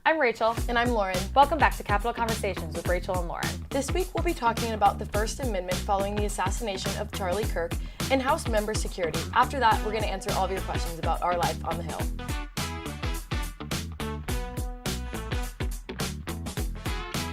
I'm Rachel. And I'm Lauren. Welcome back to Capital Conversations with Rachel and Lauren. This week we'll be talking about the First Amendment following the assassination of Charlie Kirk and House member security. After that, we're going to answer all of your questions about our life on the Hill.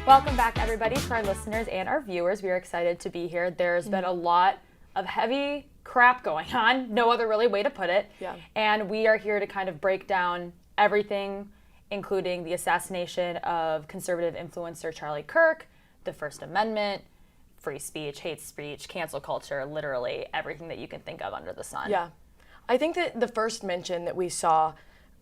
Welcome back, everybody, to our listeners and our viewers. We are excited to be here. There's been a lot of heavy crap going on, no other really way to put it. Yeah. And we are here to kind of break down everything, including the assassination of conservative influencer Charlie Kirk, the First Amendment, free speech, hate speech, cancel culture, literally everything that you can think of under the sun. Yeah. I think that the first mention that we saw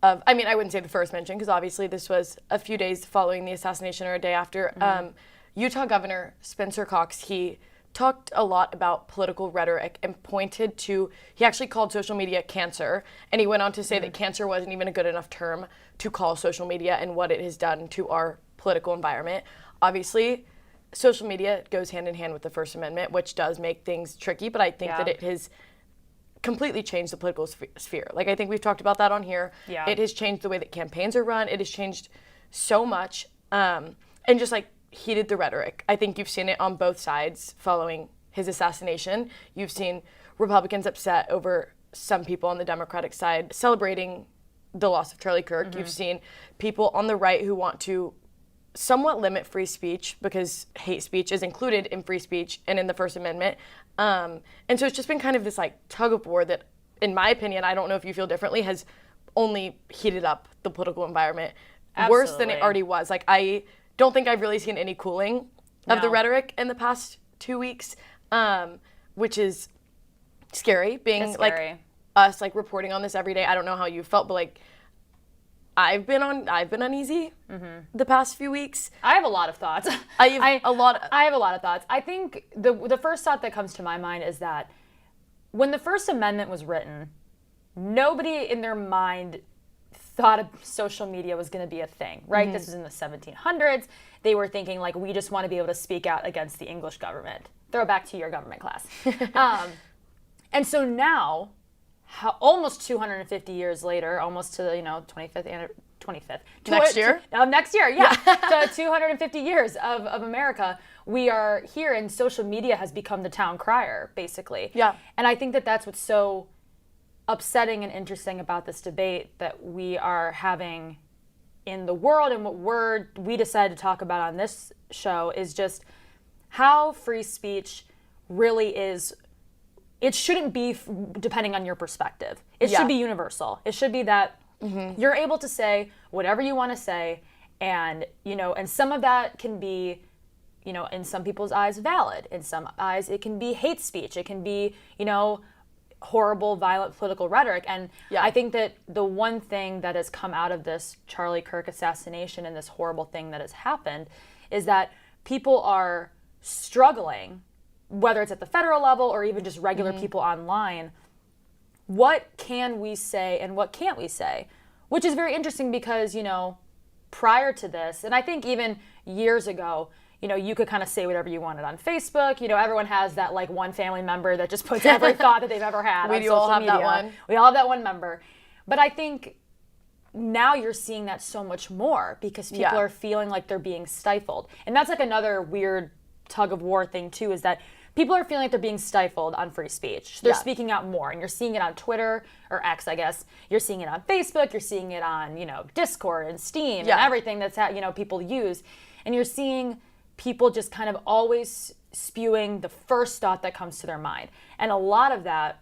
of, I wouldn't say the first mention because obviously this was a few days following the assassination or a day after. Utah Governor Spencer Cox, he talked a lot about political rhetoric and pointed to, he actually called social media cancer, and he went on to say that cancer wasn't even a good enough term to call social media and what it has done to our political environment. Obviously, social media goes hand in hand with the First Amendment, which does make things tricky, but I think that it has completely changed the political sphere. Like, I think we've talked about that on here. Yeah. It has changed the way that campaigns are run. It has changed so much, and just like heated the rhetoric. I think you've seen it on both sides following his assassination. You've seen Republicans upset over some people on the Democratic side celebrating the loss of Charlie Kirk. You've seen people on the right who want to somewhat limit free speech because hate speech is included in free speech and in the First Amendment. And so it's just been kind of this like tug of war that, in my opinion, I don't know if you feel differently, has only heated up the political environment worse than it already was. Like, I don't think I've really seen any cooling of the rhetoric in the past 2 weeks, which is scary. Being like us, like reporting on this every day. I don't know how you felt, but like I've been uneasy the past few weeks. I have a lot of thoughts. I have a lot of thoughts. I think the first thought that comes to my mind is that when the First Amendment was written, nobody in their mind thought social media was going to be a thing, right? This was in the 1700s. They were thinking, like, we just want to be able to speak out against the English government. Throw back to your government class. And so now, almost 250 years later, almost to the 25th next year. Next year, yeah. To 250 years of America, we are here, and social media has become the town crier, basically. Yeah. And I think that that's what's so upsetting and interesting about this debate that we are having in the world, and what we decided to talk about on this show is just how free speech really is. It shouldn't be depending on your perspective. It should be universal. It should be that you're able to say whatever you want to say, and and some of that can be, in some people's eyes valid. In some eyes it can be hate speech. It can be, horrible, violent political rhetoric. And I think that the one thing that has come out of this Charlie Kirk assassination and this horrible thing that has happened is that people are struggling, whether it's at the federal level or even just regular people online. What can we say and what can't we say? Which is very interesting because, prior to this, and I think even years ago, you could kind of say whatever you wanted on Facebook. Everyone has that like one family member that just puts every thought that they've ever had on social media. We all have that one. We all have that one member. But I think now you're seeing that so much more because people are feeling like they're being stifled. And that's like another weird tug of war thing too, is that people are feeling like they're being stifled on free speech. They're speaking out more, and you're seeing it on Twitter, or X, I guess. You're seeing it on Facebook. You're seeing it on, Discord and Steam and everything that's people use. And you're seeing people just kind of always spewing the first thought that comes to their mind. And a lot of that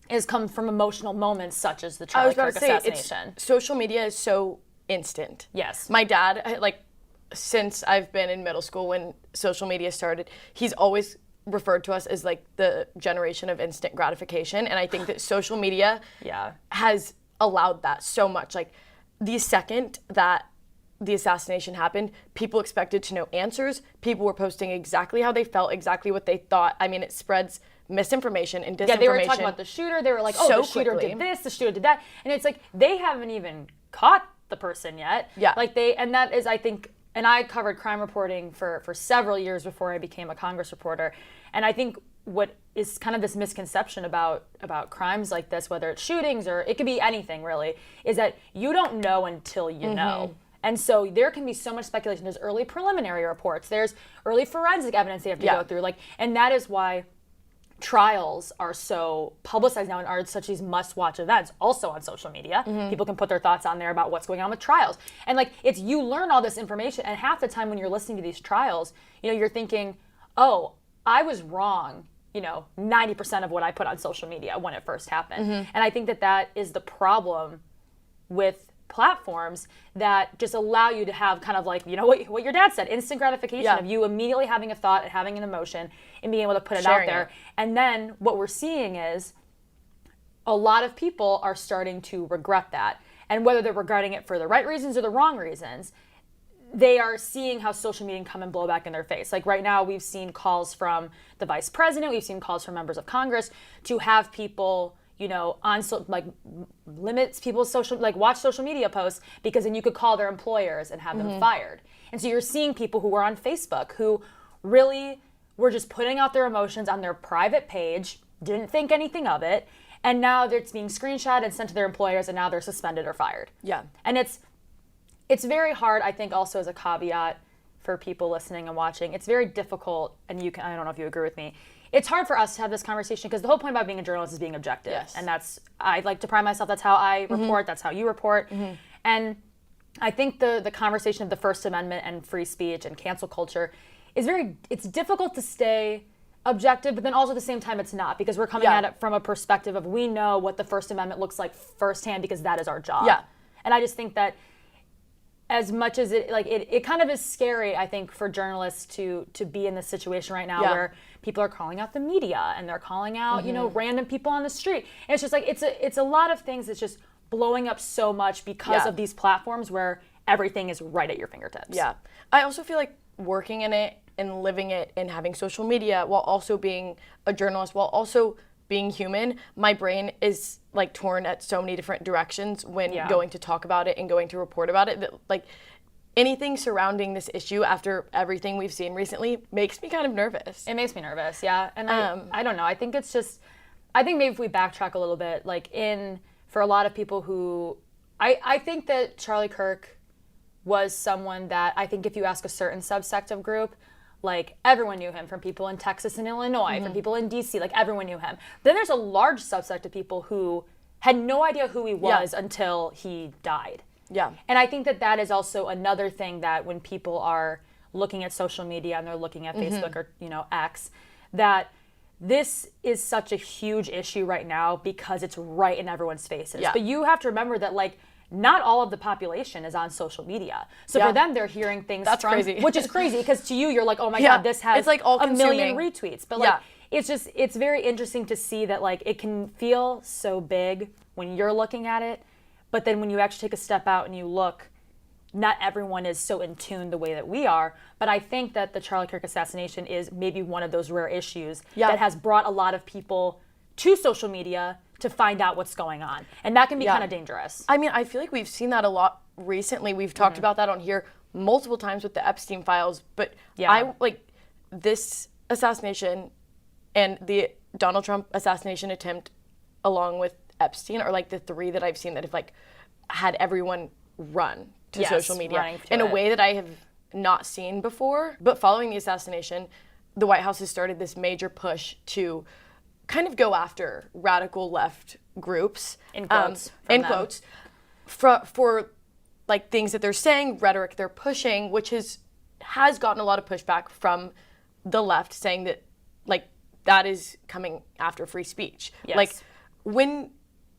is come from emotional moments such as the Charlie Kirk assassination. Social media is so instant. Yes. My dad, since I've been in middle school when social media started, he's always referred to us as like the generation of instant gratification. And I think that social media has allowed that so much. Like, the second that the assassination happened, people expected to know answers. People were posting exactly how they felt, exactly what they thought. I mean, it spreads misinformation and disinformation. Yeah, they were talking about the shooter. They were like, the shooter did this, the shooter did that. And it's like, they haven't even caught the person yet. Yeah. And that is, I think, and I covered crime reporting for several years before I became a Congress reporter. And I think what is kind of this misconception about crimes like this, whether it's shootings or it could be anything really, is that you don't know until you know. And so there can be so much speculation. There's early preliminary reports. There's early forensic evidence they have to go through. Like, and that is why trials are so publicized now and are such these must-watch events also on social media. People can put their thoughts on there about what's going on with trials. And like, it's, you learn all this information, and half the time when you're listening to these trials, you know, you're thinking, oh, I was wrong, you know, 90% of what I put on social media when it first happened. And I think that that is the problem with platforms that just allow you to have kind of like, you know, what your dad said, instant gratification of you immediately having a thought and having an emotion and being able to put it out there. And then what we're seeing is a lot of people are starting to regret that. And whether they're regretting it for the right reasons or the wrong reasons, they are seeing how social media can come and blow back in their face. Like right now, we've seen calls from the vice president, we've seen calls from members of Congress to have people, you know, on like limits people's social, like watch social media posts, because then you could call their employers and have them fired. And so you're seeing people who were on Facebook who really were just putting out their emotions on their private page, didn't think anything of it, and now it's being screenshot and sent to their employers, and now they're suspended or fired. And it's very hard, I think, also as a caveat for people listening and watching. It's very difficult, and you can, I don't know if you agree with me, it's hard for us to have this conversation because the whole point about being a journalist is being objective. And that's, I like to pride myself, that's how I report, that's how you report. And I think the conversation of the First Amendment and free speech and cancel culture is it's difficult to stay objective, but then also at the same time it's not, because we're coming at it from a perspective of, we know what the First Amendment looks like firsthand because that is our job. And I just think that as much as it kind of is scary, I think, for journalists to be in this situation right now where people are calling out the media and they're calling out, you know, random people on the street. And it's just like, it's a lot of things that's just blowing up so much because of these platforms where everything is right at your fingertips. I also feel like working in it and living it and having social media while also being a journalist, while also being human, my brain is like torn at so many different directions when going to talk about it and going to report about it, that like anything surrounding this issue after everything we've seen recently makes me kind of nervous. It makes me nervous, and I don't know, I think it's just, I think maybe if we backtrack a little bit, like for a lot of people who, I think that Charlie Kirk was someone that I think if you ask a certain subsect of group, like everyone knew him, from people in Texas and Illinois, from people in DC, like everyone knew him. Then there's a large subset of people who had no idea who he was until he died. And I think that that is also another thing, that when people are looking at social media and they're looking at Facebook or, you know, X, that this is such a huge issue right now because it's right in everyone's faces. But you have to remember that, like, not all of the population is on social media. So for them, they're hearing things crazy. Which is crazy, because to you, you're like, oh my God, this has it's like all a million retweets. But like, it's very interesting to see that, like, it can feel so big when you're looking at it, but then when you actually take a step out and you look, not everyone is so in tune the way that we are. But I think that the Charlie Kirk assassination is maybe one of those rare issues that has brought a lot of people to social media to find out what's going on. And that can be kind of dangerous. I mean, I feel like we've seen that a lot recently. We've talked about that on here multiple times with the Epstein files. But I like this assassination and the Donald Trump assassination attempt, along with Epstein, are like the three that I've seen that have like had everyone run to social media in a way that I have not seen before. But following the assassination, the White House has started this major push to kind of go after radical left groups, in quotes, for like things that they're saying, rhetoric they're pushing, which has gotten a lot of pushback from the left, saying that like that is coming after free speech. Like when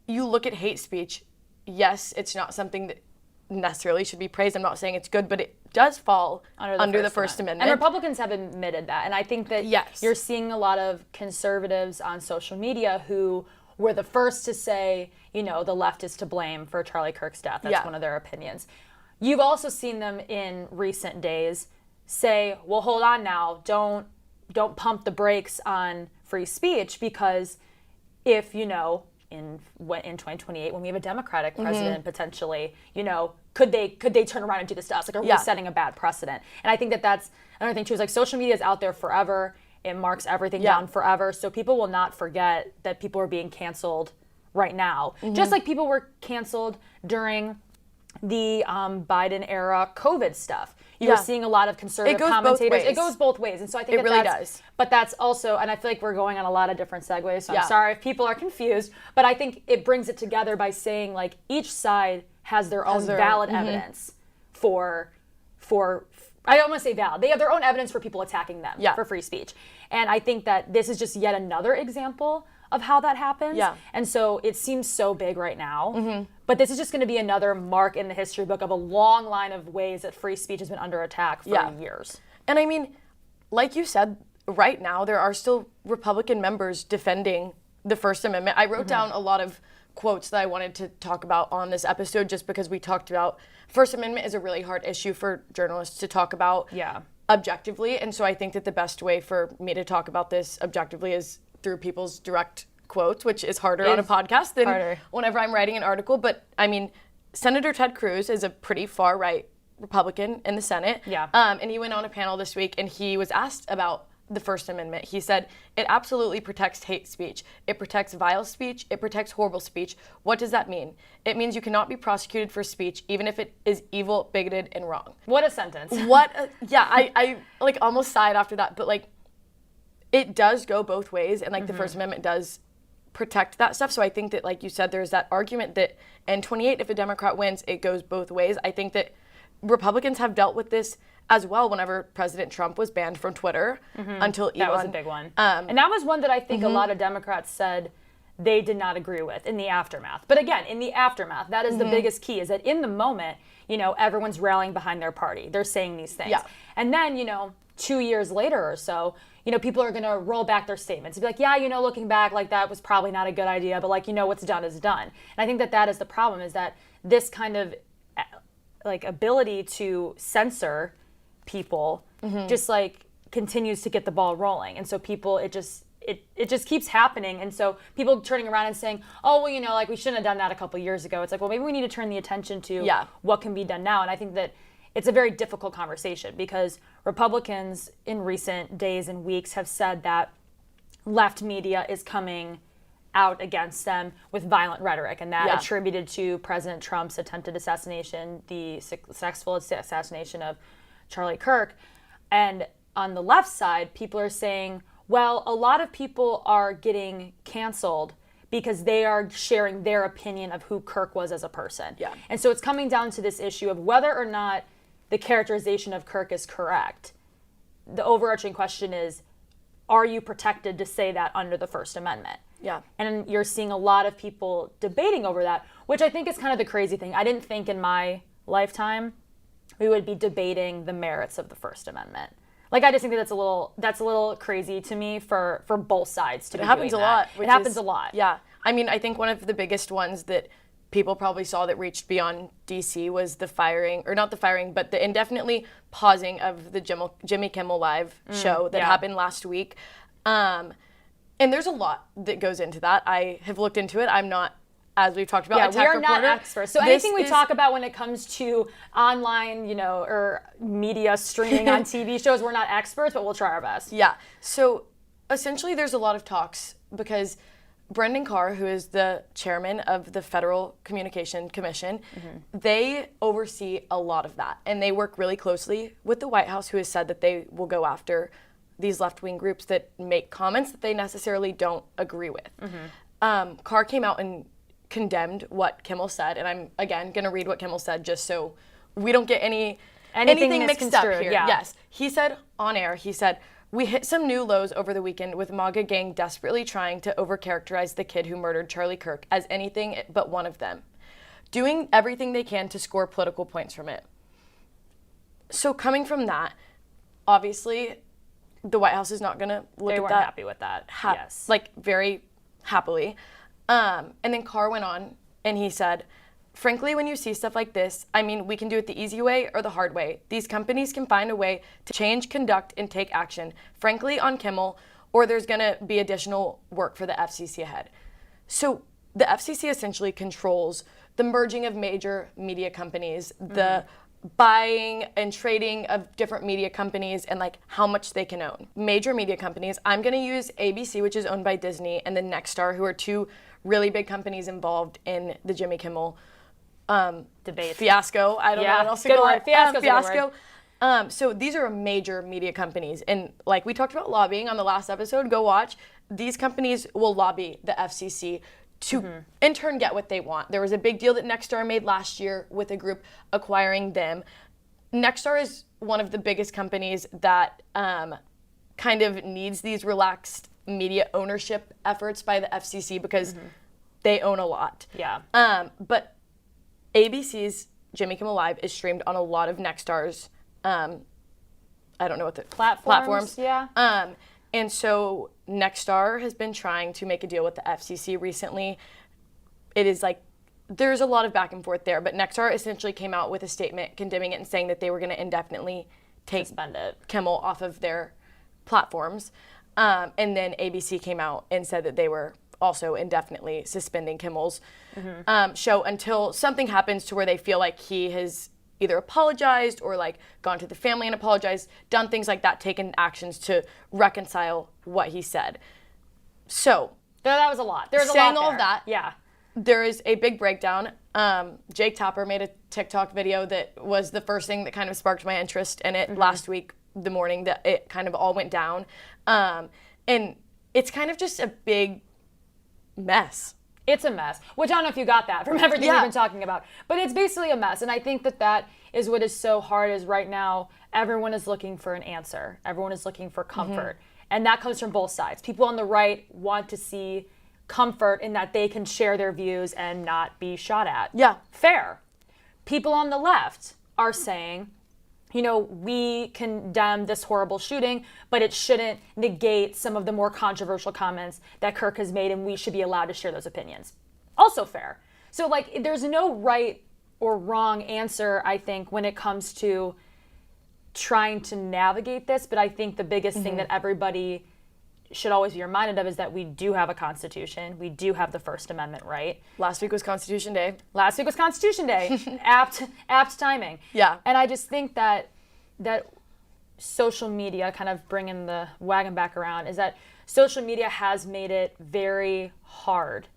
you look at hate speech, yes, it's not something that necessarily should be praised. I'm not saying it's good, but it does fall under the First Amendment. And Republicans have admitted that. And I think that you're seeing a lot of conservatives on social media who were the first to say, you know, the left is to blame for Charlie Kirk's death. That's one of their opinions. You've also seen them in recent days say, well, hold on now, don't pump the brakes on free speech, because if, you know, in 2028, when we have a Democratic president potentially, you know, could they turn around and do this to us? Like, are we setting a bad precedent? And I think that that's another thing too, is like social media is out there forever. It marks everything down forever. So people will not forget that people are being canceled right now. Just like people were canceled during the Biden era COVID stuff. You were seeing a lot of conservative commentators. It goes both ways. And so I think it really does. But that's also, and I feel like we're going on a lot of different segues, so I'm sorry if people are confused, but I think it brings it together by saying like each side has their own valid evidence for I don't want to say valid. They have their own evidence for people attacking them for free speech. And I think that this is just yet another example of how that happens. Yeah. And so it seems so big right now. But this is just going to be another mark in the history book of a long line of ways that free speech has been under attack for years. And I mean, like you said, right now there are still Republican members defending the First Amendment. I wrote down a lot of quotes that I wanted to talk about on this episode just because we talked about First Amendment is a really hard issue for journalists to talk about objectively. And so I think that the best way for me to talk about this objectively is through people's direct quotes, which is harder on a podcast than whenever I'm writing an article. But I mean, Senator Ted Cruz is a pretty far right Republican in the Senate. And he went on a panel this week and he was asked about the First Amendment. He said, it absolutely protects hate speech. It protects vile speech. It protects horrible speech. What does that mean? It means you cannot be prosecuted for speech, even if it is evil, bigoted, and wrong. What a sentence. I like almost sighed after that, but like, it does go both ways, and like the First Amendment does protect that stuff. So I think that, like you said, there's that argument that in 28, if a Democrat wins, it goes both ways. I think that Republicans have dealt with this as well whenever President Trump was banned from Twitter until Elon. That was a big one. And that was one that I think a lot of Democrats said they did not agree with in the aftermath. But again, in the aftermath, that is the biggest key, is that in the moment, you know, everyone's rallying behind their party. They're saying these things. And then, you know, 2 years later or so, you know, people are going to roll back their statements and be like, yeah, you know, looking back, like that was probably not a good idea, but like, you know, what's done is done. And I think that that is the problem, is that this kind of like ability to censor people just like continues to get the ball rolling. And so people, it just keeps happening. And so people turning around and saying, oh, well, you know, like we shouldn't have done that a couple years ago. It's like, well, maybe we need to turn the attention to what can be done now. And I think that it's a very difficult conversation because Republicans in recent days and weeks have said that left media is coming out against them with violent rhetoric, and that attributed to President Trump's attempted assassination, the successful assassination of Charlie Kirk. And on the left side, people are saying, well, a lot of people are getting canceled because they are sharing their opinion of who Kirk was as a person. And so it's coming down to this issue of whether or not the characterization of Kirk is correct. The overarching question is, are you protected to say that under the First Amendment? And you're seeing a lot of people debating over that, which I think is kind of the crazy thing. I didn't think in my lifetime we would be debating the merits of the First Amendment. Like, I just think that that's a little crazy to me for both sides to be doing that. It happens a lot. It happens a lot. Yeah. I mean, I think one of the biggest ones that people probably saw that reached beyond DC was the firing, or not the firing, but the indefinitely pausing of the Jimmy Kimmel Live show that happened last week. And there's a lot that goes into that. I have looked into it. I'm not, as we've talked about, a tech reporter. We are not experts. So anything we talk about when it comes to online, you know, or media streaming on TV shows, we're not experts, but we'll try our best. Yeah. So essentially there's a lot of talks because Brendan Carr, who is the chairman of the Federal Communication Commission, they oversee a lot of that. And they work really closely with the White House, who has said that they will go after these left-wing groups that make comments that they necessarily don't agree with. Carr came out and condemned what Kimmel said. And I'm, again, going to read what Kimmel said just so we don't get anything mixed up here. Yes. He said on air, he said, "We hit some new lows over the weekend with MAGA gang desperately trying to overcharacterize the kid who murdered Charlie Kirk as anything but one of them, doing everything they can to score political points from it." So coming from that, obviously, the White House is not going to look at that. They weren't happy with that. Yes. Like, very happily. And then Carr went on and he said, "Frankly, when you see stuff like this, I mean, we can do it the easy way or the hard way. These companies can find a way to change, conduct, and take action, frankly, on Kimmel, or there's going to be additional work for the FCC ahead." So the FCC essentially controls the merging of major media companies, the buying and trading of different media companies, and like how much they can own. Major media companies, I'm going to use ABC, which is owned by Disney, and then Nexstar, who are two really big companies involved in the Jimmy Kimmel Debate. fiasco. I don't know what else to good call word. it. Fiasco's a good Fiasco. So these are major media companies, and like we talked about lobbying on the last episode, go watch. These companies will lobby the FCC to in turn get what they want. There was a big deal that Nexstar made last year with a group acquiring them. Nexstar is one of the biggest companies that kind of needs these relaxed media ownership efforts by the FCC because they own a lot. Yeah. But ABC's Jimmy Kimmel Live is streamed on a lot of Nexstar's, I don't know what the Platforms. Yeah. And so Nexstar has been trying to make a deal with the FCC recently. It is like, there's a lot of back and forth there, but Nexstar essentially came out with a statement condemning it and saying that they were going to indefinitely take Suspend it. Kimmel off of their platforms. And then ABC came out and said that they were also indefinitely suspending Kimmel's show until something happens to where they feel like he has either apologized or like gone to the family and apologized, done things like that, taken actions to reconcile what he said. So That was a lot. There's a lot saying there. all of that, Yeah. there is a big breakdown. Jake Tapper made a TikTok video that was the first thing that kind of sparked my interest in it last week, the morning that it kind of all went down. And it's kind of just a big mess. It's a mess, which I don't know if you got that from everything we've been talking about, but it's basically a mess. And I think that is what is so hard is right now, everyone is looking for an answer. Everyone is looking for comfort. And that comes from both sides. People on the right want to see comfort in that they can share their views and not be shot at. Yeah. Fair. People on the left are saying, you know, we condemn this horrible shooting, but it shouldn't negate some of the more controversial comments that Kirk has made, and we should be allowed to share those opinions. Also fair. So, like, there's no right or wrong answer, I think, when it comes to trying to navigate this, but I think the biggest thing that everybody should always be reminded of is that we do have a Constitution. We do have the First Amendment right. Last week was Constitution Day. Last week was Constitution Day. apt timing. Yeah. And I just think that social media, kind of bringing the wagon back around, is that social media has made it very hard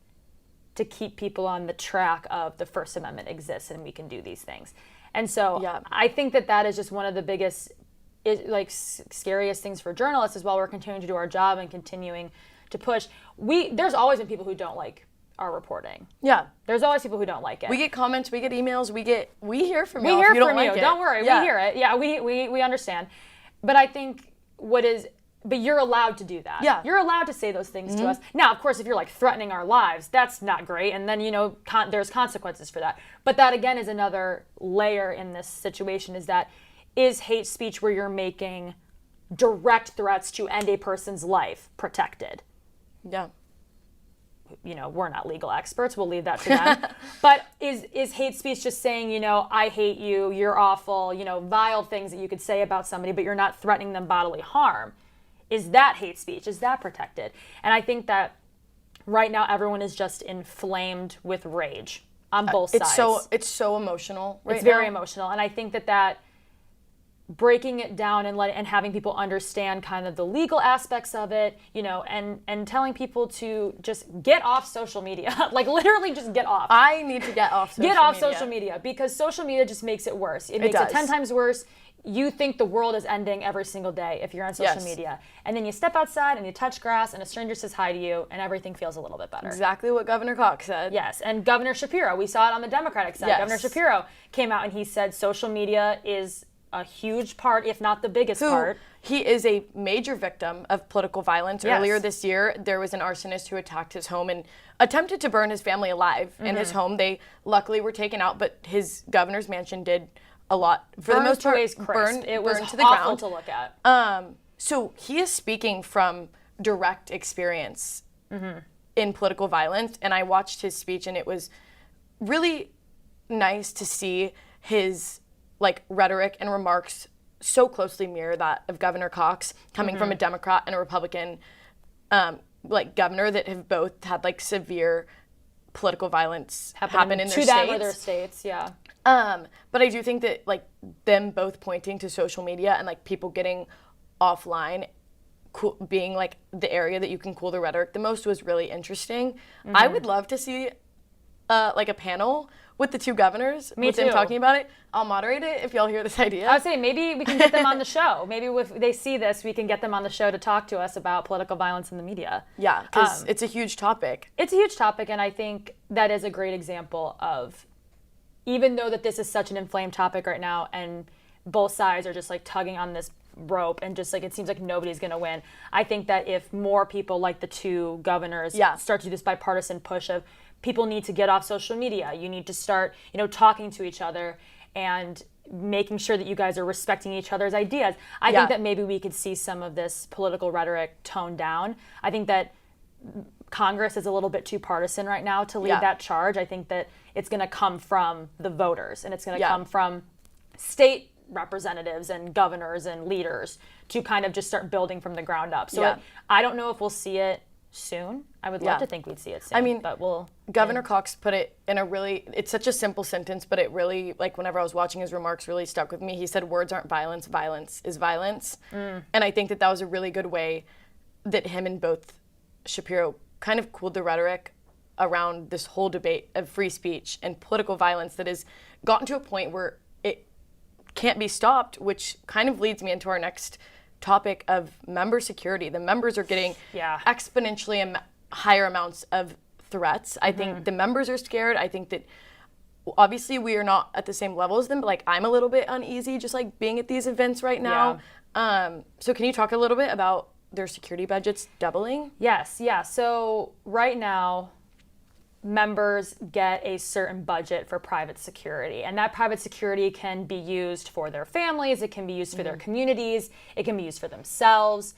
to keep people on the track of the First Amendment exists and we can do these things. And so I think that is just one of the biggest scariest things for journalists is while we're continuing to do our job and continuing to push. There's always been people who don't like our reporting. Yeah. There's always people who don't like it. We get comments, we get emails, we hear from you. We hear if you from don't you. like it. Don't worry, we hear it. Yeah, we understand. But I think but you're allowed to do that. Yeah. You're allowed to say those things to us. Now, of course, if you're like threatening our lives, that's not great. And then, there's consequences for that. But that again is another layer in this situation is hate speech where you're making direct threats to end a person's life protected. Yeah. We're not legal experts. We'll leave that to them. But is hate speech just saying, I hate you, you're awful, vile things that you could say about somebody, but you're not threatening them bodily harm? Is that hate speech? Is that protected? And I think that right now everyone is just inflamed with rage on both sides. It's so emotional right It's now. very emotional. And I think that breaking it down and having people understand kind of the legal aspects of it, and telling people to just get off social media, like literally just get off. I need to get off social media. Get off social media because social media just makes it worse. It makes it 10 times worse. You think the world is ending every single day if you're on social media. And then you step outside and you touch grass and a stranger says hi to you and everything feels a little bit better. Exactly what Governor Cox said. Yes, and Governor Shapiro, we saw it on the Democratic side. Yes. Governor Shapiro came out and he said social media is a huge part, if not the biggest part. He is a major victim of political violence. Yes. Earlier this year, there was an arsonist who attacked his home and attempted to burn his family alive in his home. They luckily were taken out, but his governor's mansion did a lot. For the most part, burned it was to the awful ground. to look at. So he is speaking from direct experience in political violence, and I watched his speech, and it was really nice to see his rhetoric and remarks so closely mirror that of Governor Cox, coming from a Democrat and a Republican governor that have both had severe political violence happen in their states. To them or their states, yeah. But I do think that them both pointing to social media and people getting offline being the area that you can cool the rhetoric the most was really interesting. I would love to see like a panel with the two governors. Me with them too. talking about it. I'll moderate it if y'all hear this idea. I would say maybe we can get them on the show. Maybe if they see this, we can get them on the show to talk to us about political violence in the media. Yeah, because it's a huge topic. It's a huge topic, and I think that is a great example of, even though that this is such an inflamed topic right now, and both sides are just like tugging on this rope, and just like it seems like nobody's going to win. I think that if more people like the two governors start to do this bipartisan push of people need to get off social media, you need to start, talking to each other and making sure that you guys are respecting each other's ideas. I think that maybe we could see some of this political rhetoric toned down. I think that Congress is a little bit too partisan right now to lead that charge. I think that it's going to come from the voters, and it's going to come from state representatives and governors and leaders to kind of just start building from the ground up. So I don't know if we'll see it soon. I would love to think we'd see it soon. I mean, but Governor Cox put it in a really, it's such a simple sentence, but it really, like whenever I was watching his remarks, really stuck with me. He said, words aren't violence, violence is violence. And I think that was a really good way that him and both Shapiro kind of cooled the rhetoric around this whole debate of free speech and political violence that has gotten to a point where it can't be stopped, which kind of leads me into our next topic of member security. The members are getting exponentially higher amounts of threats. I think the members are scared. I think that obviously we are not at the same level as them, but like I'm a little bit uneasy just like being at these events right now. So can you talk a little bit about their security budgets doubling? Yes, yeah. So right now, members get a certain budget for private security, and that private security can be used for their families, it can be used for their communities, it can be used for themselves,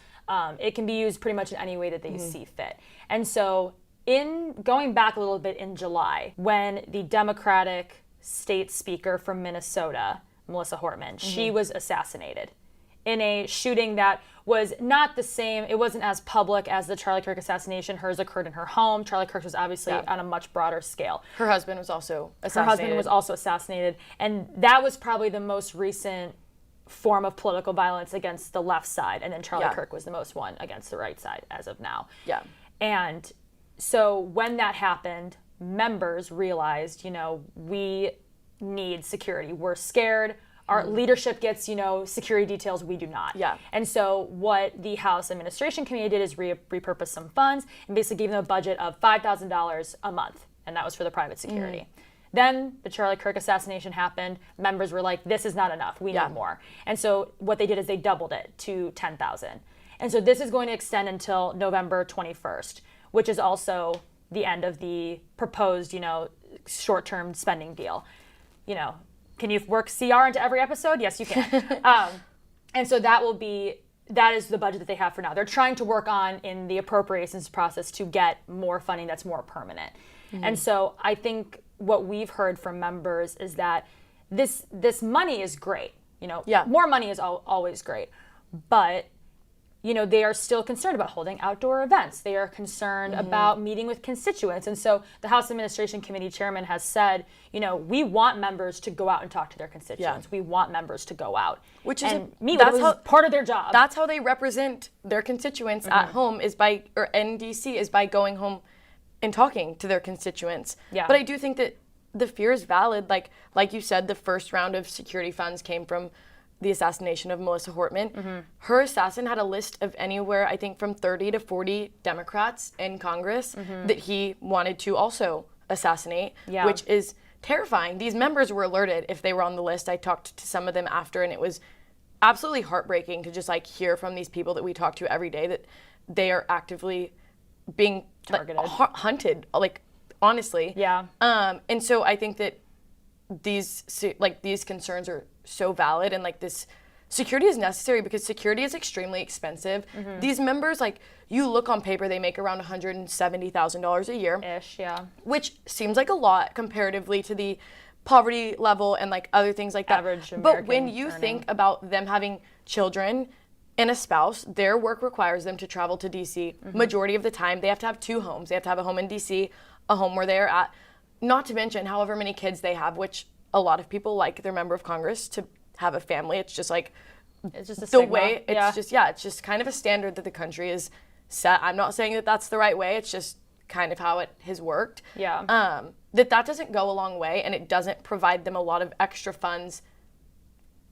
it can be used pretty much in any way that they see fit. And so in going back a little bit in July, when the Democratic state speaker from Minnesota, Melissa Hortman, she was assassinated in a shooting that was not the same. It wasn't as public as the Charlie Kirk assassination. Hers occurred in her home. Charlie Kirk was obviously on a much broader scale. Her husband was also assassinated. And that was probably the most recent form of political violence against the left side. And then Charlie Kirk was the most one against the right side as of now. Yeah. And so when that happened, members realized, we need security. We're scared. Our leadership gets, security details, we do not. Yeah. And so what the House Administration Committee did is repurpose some funds and basically gave them a budget of $5,000 a month, and that was for the private security. Then the Charlie Kirk assassination happened. Members were like, this is not enough, we need more. And so what they did is they doubled it to $10,000. And so this is going to extend until November 21st, which is also the end of the proposed, short-term spending deal. Can you work CR into every episode? Yes, you can. And so that is the budget that they have for now. They're trying to work on in the appropriations process to get more funding that's more permanent. And so I think what we've heard from members is that this money is great. More money is always great. But they are still concerned about holding outdoor events. They are concerned about meeting with constituents. And so the House Administration Committee chairman has said, we want members to go out and talk to their constituents. We want members to go out. Which is part of their job. That's how they represent their constituents at home in DC is by going home and talking to their constituents. Yeah. But I do think that the fear is valid. Like you said, the first round of security funds came from the assassination of Melissa Hortman. Her assassin had a list of anywhere, I think, from 30 to 40 Democrats in Congress that he wanted to also assassinate, which is terrifying. These members were alerted if they were on the list. I talked to some of them after, and it was absolutely heartbreaking to just hear from these people that we talk to every day that they are actively being targeted, hunted, honestly. Yeah. And so I think that these concerns are so valid, and this security is necessary because security is extremely expensive. These members, you look on paper, they make around $170,000 a year. Ish, yeah. Which seems like a lot comparatively to the poverty level and other things like that. Average American but when you think about them having children and a spouse, their work requires them to travel to DC. Majority of the time, they have to have two homes. They have to have a home in DC, a home where they are at. Not to mention however many kids they have, which a lot of people like their member of Congress to have a family. It's just it's just a the stigma. way it's just kind of a standard that the country is set. I'm not saying that that's the right way. It's just kind of how it has worked. Yeah. That doesn't go a long way, and it doesn't provide them a lot of extra funds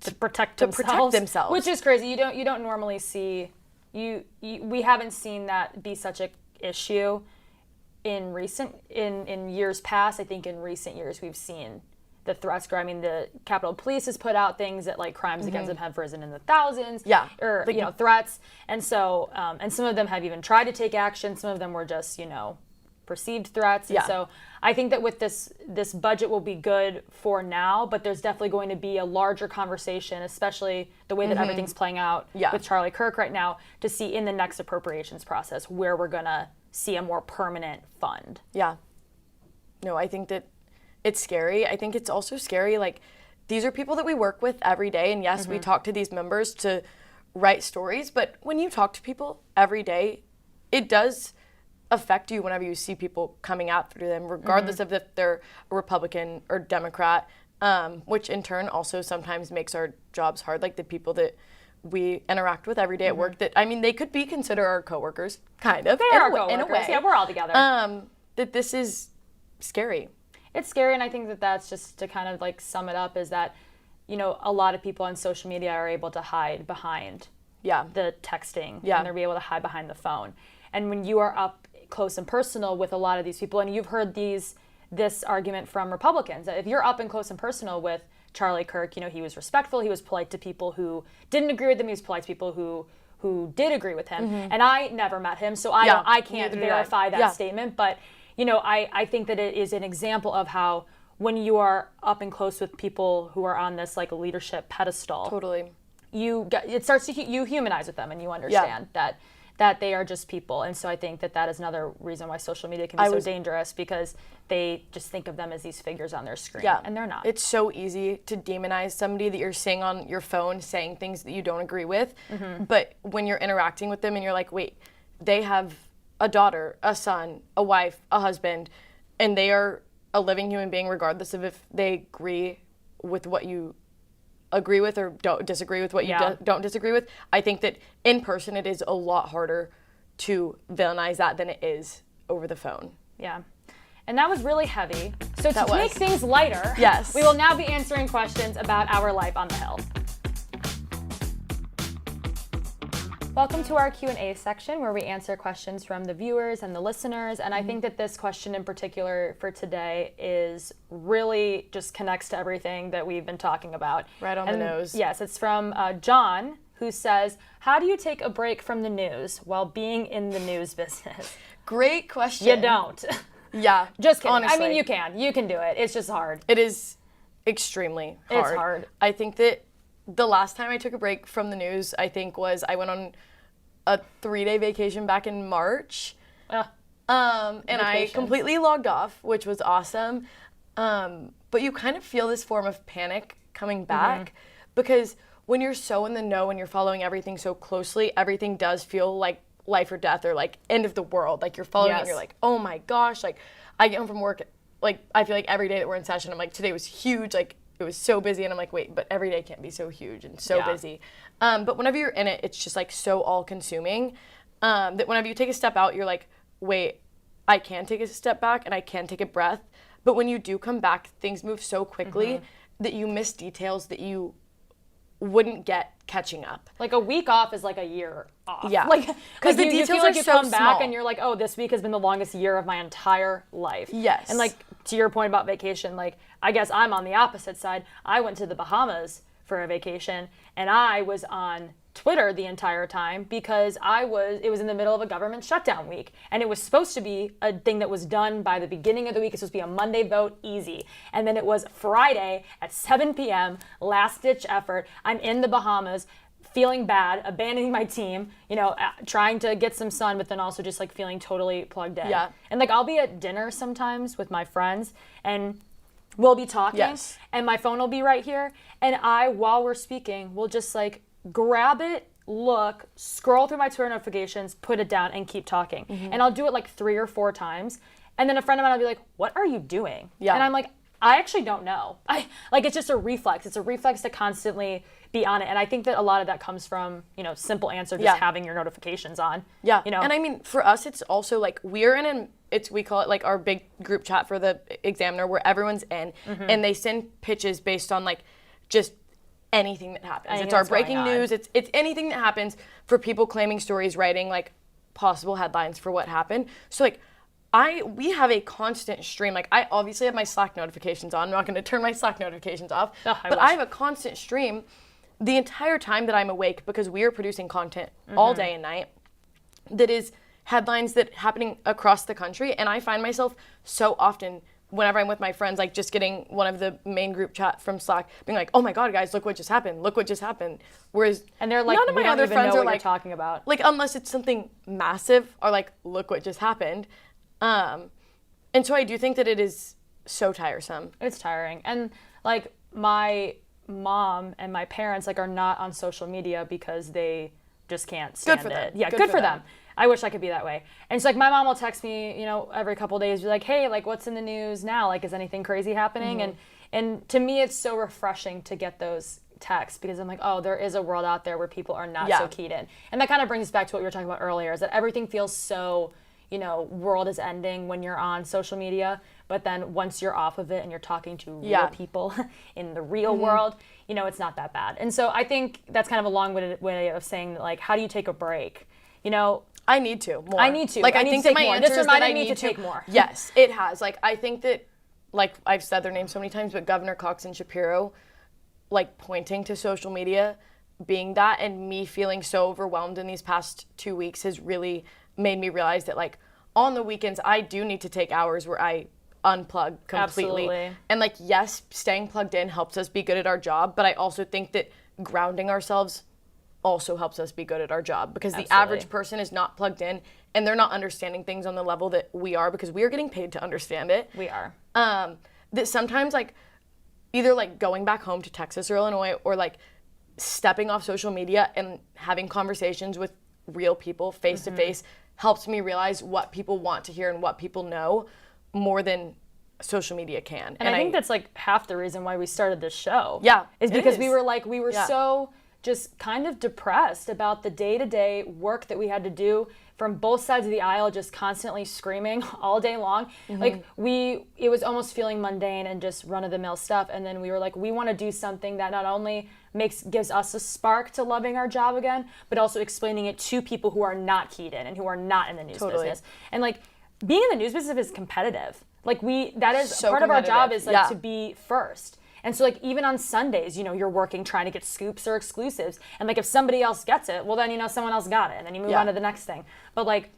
to protect themselves. Which is crazy. You don't normally see we haven't seen that be such a issue in years past. I think in recent years we've seen the threats grow. I mean, the Capitol Police has put out things that like crimes against them have risen in the thousands. Yeah. Or threats, and so and some of them have even tried to take action. Some of them were just perceived threats. And so I think that with this budget will be good for now, but there's definitely going to be a larger conversation, especially the way that everything's playing out with Charlie Kirk right now, to see in the next appropriations process where we're going to see a more permanent fund. Yeah. No, I think that it's scary. I think it's also scary, like, these are people that we work with every day, and yes, we talk to these members to write stories, but when you talk to people every day, it does affect you whenever you see people coming after them, regardless of if they're a Republican or Democrat, which in turn also sometimes makes our jobs hard, like the people that we interact with every day at work that, I mean, they could be considered our coworkers, kind of. They are coworkers. In a way. Yeah, we're all together. That this is scary. It's scary, and I think that that's just to kind of like sum it up is that, a lot of people on social media are able to hide behind the texting, and they're able to hide behind the phone. And when you are up close and personal with a lot of these people, and you've heard this argument from Republicans, that if you're up and close and personal with Charlie Kirk, he was respectful, he was polite to people who didn't agree with him, he was polite to people who did agree with him. And I never met him, so I can't verify that statement, but I think that it is an example of how when you are up and close with people who are on this like leadership pedestal, totally, you humanize with them, and you understand that they are just people. And so I think that is another reason why social media can be so dangerous, because they just think of them as these figures on their screen, and they're not. It's so easy to demonize somebody that you're seeing on your phone saying things that you don't agree with, but when you're interacting with them and you're like, wait, they have a daughter, a son, a wife, a husband, and they are a living human being regardless of if they agree with what you agree with or don't disagree with what you don't disagree with. I think that in person it is a lot harder to villainize that than it is over the phone. Yeah. And that was really heavy. So to make things lighter, we will now be answering questions about our life on the Hill. Welcome to our Q&A section, where we answer questions from the viewers and the listeners. And I think that this question in particular for today is really just connects to everything that we've been talking about. Right on the nose. Yes, it's from John, who says, how do you take a break from the news while being in the news business? Great question. You don't. Yeah. Just kidding. Honestly. I mean, you can. You can do it. It's just hard. It is extremely hard. It's hard. I think that the last time I took a break from the news, I think was I went on a 3-day vacation back in March. And I completely logged off, which was awesome. But you kind of feel this form of panic coming back because when you're so in the know and you're following everything so closely, everything does feel like life or death or like end of the world. Like you're following it and you're like, oh my gosh. Like I get home from work, like I feel like every day that we're in session, I'm like, today was huge. Like it was so busy, and I'm like, wait, but every day can't be so huge and so busy. But whenever you're in it, it's just like so all-consuming that whenever you take a step out, you're like, wait, I can take a step back and I can take a breath. But when you do come back, things move so quickly that you miss details that you wouldn't get catching up. Like a week off is like a year off. Yeah. Like because the details you feel like are you so come back small. and you're like, oh, this week has been the longest year of my entire life. Yes. And like to your point about vacation, like I guess I'm on the opposite side. I went to the Bahamas for a vacation, and I was on Twitter the entire time because it was in the middle of a government shutdown week, and it was supposed to be a thing that was done by the beginning of the week. It's supposed to be a Monday vote, easy. And then it was Friday at 7 p.m., last ditch effort. I'm in the Bahamas, feeling bad, abandoning my team, trying to get some sun, but then also just like feeling totally plugged in. Yeah. And like I'll be at dinner sometimes with my friends, and we'll be talking, and my phone will be right here, and while we're speaking, will just like grab it, look, scroll through my Twitter notifications, put it down, and keep talking. And I'll do it like 3 or 4 times, and then a friend of mine will be like, what are you doing? Yeah. And I'm like, I actually don't know. It's just a reflex. It's a reflex to constantly be on it. And I think that a lot of that comes from, simple answer, just having your notifications on. Yeah. And I mean, for us, it's also like we're in we call it like our big group chat for the Examiner where everyone's in, and they send pitches based on like just anything that happens. It's our breaking news. It's anything that happens for people claiming stories, writing like possible headlines for what happened. So like we have a constant stream. Like I obviously have my Slack notifications on. I'm not going to turn my Slack notifications off, but I have a constant stream the entire time that I'm awake because we are producing content all day and night that is headlines that happening across the country. And I find myself so often whenever I'm with my friends, like just getting one of the main group chat from Slack, being like, "Oh my God, guys, look what just happened! Look what just happened!" Whereas and they're like, none of my other friends are like talking about, like unless it's something massive, are like, "Look what just happened." And so I do think that it is so tiresome. It's tiring, and like my mom and my parents like are not on social media because they just can't stand Good for it. them. Yeah, good for them. I wish I could be that way. And so like my mom will text me, you know, every couple of days, be like, "Hey, like what's in the news now? Like is anything crazy happening?" And to me it's so refreshing to get those texts because I'm like, "Oh, there is a world out there where people are not so keyed in." And that kind of brings us back to what we were talking about earlier, is that everything feels so, you know, world is ending when you're on social media, but then once you're off of it and you're talking to real people in the real world, you know, it's not that bad. And so I think that's kind of a long-winded way of saying, like, how do you take a break? You know, I need to more. I need to. Like, I think need to take my more. answer This is that reminded I me need to take more. Yes, it has. Like, I think that, like, I've said their name so many times, but Governor Cox and Shapiro, like, pointing to social media being that, and me feeling so overwhelmed in these past 2 weeks has really made me realize that, like, on the weekends, I do need to take hours where I unplug completely. Absolutely. And, like, yes, staying plugged in helps us be good at our job, but I also think that grounding ourselves also helps us be good at our job, because the average person is not plugged in and they're not understanding things on the level that we are, because we are getting paid to understand it. We are. That sometimes, like, either like going back home to Texas or Illinois, or like stepping off social media and having conversations with real people face to face helps me realize what people want to hear and what people know more than social media can. And I think that's like half the reason why we started this show. Yeah, is because we were so just kind of depressed about the day-to-day work that we had to do from both sides of the aisle, just constantly screaming all day long. Like it was almost feeling mundane and just run-of-the-mill stuff. And then we were like, we want to do something that not only gives us a spark to loving our job again, but also explaining it to people who are not keyed in and who are not in the news business. And like being in the news business is competitive. Like that is so part of our job is like to be first. And so, like, even on Sundays, you know, you're working trying to get scoops or exclusives. And, like, if somebody else gets it, well, then, you know, someone else got it. And then you move on to the next thing. But, like,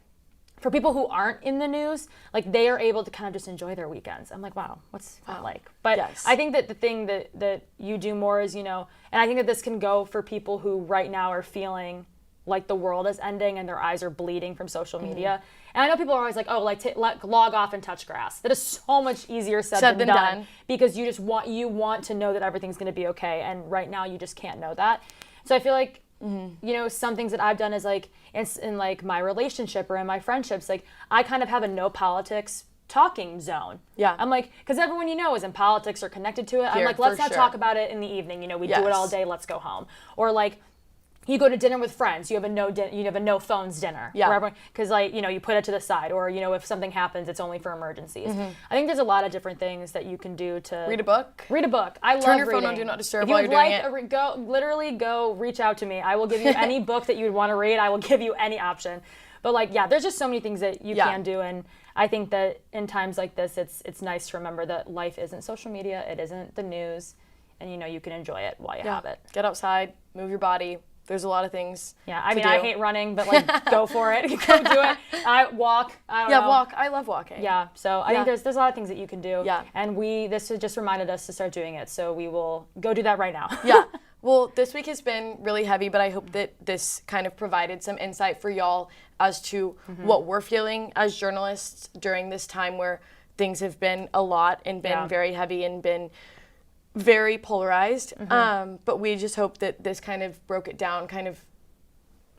for people who aren't in the news, like, they are able to kind of just enjoy their weekends. I'm like, wow, what's that like? But I think that the thing that you do more is, you know, and I think that this can go for people who right now are feeling like the world is ending and their eyes are bleeding from social media. And I know people are always like, oh, like log off and touch grass. That is so much easier said than done, because you want to know that everything's going to be okay, and right now you just can't know that. So I feel like you know, some things that I've done is like in like my relationship or in my friendships, like I kind of have a no politics talking zone. Yeah. I'm like, because everyone you know is in politics or connected to it. I'm like, let's not talk about it in the evening. You know, we do it all day. Let's go home. Or like, you go to dinner with friends. You have a no phones dinner. Yeah. Because like, you know, you put it to the side, or you know, if something happens, it's only for emergencies. I think there's a lot of different things that you can do to read a book. Read a book. I love reading. Turn your phone on Do Not Disturb while you're doing it. If you would go reach out to me. I will give you any book that you would want to read. I will give you any option. But like, yeah, there's just so many things that you can do, and I think that in times like this, it's nice to remember that life isn't social media. It isn't the news, and you know, you can enjoy it while you have it. Get outside, move your body. There's a lot of things. Yeah, I mean, I hate running, but like, go for it. Go do it. I walk. I don't know. Walk. I love walking. Yeah, so I think there's a lot of things that you can do. Yeah. And this just reminded us to start doing it, so we will go do that right now. Yeah. Well, this week has been really heavy, but I hope that this kind of provided some insight for y'all as to what we're feeling as journalists during this time where things have been a lot and been very heavy and been very polarized, but we just hope that this kind of broke it down, kind of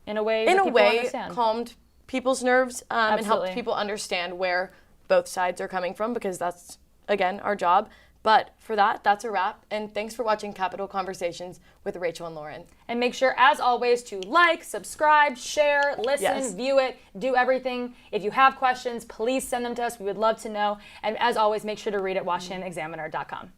in a way calmed people's nerves and helped people understand where both sides are coming from, because that's, again, our job. But for that, that's a wrap. And thanks for watching Capital Conversations with Rachel and Lauren. And make sure, as always, to like, subscribe, share, listen, view it, do everything. If you have questions, please send them to us. We would love to know. And as always, make sure to read at WashingtonExaminer.com.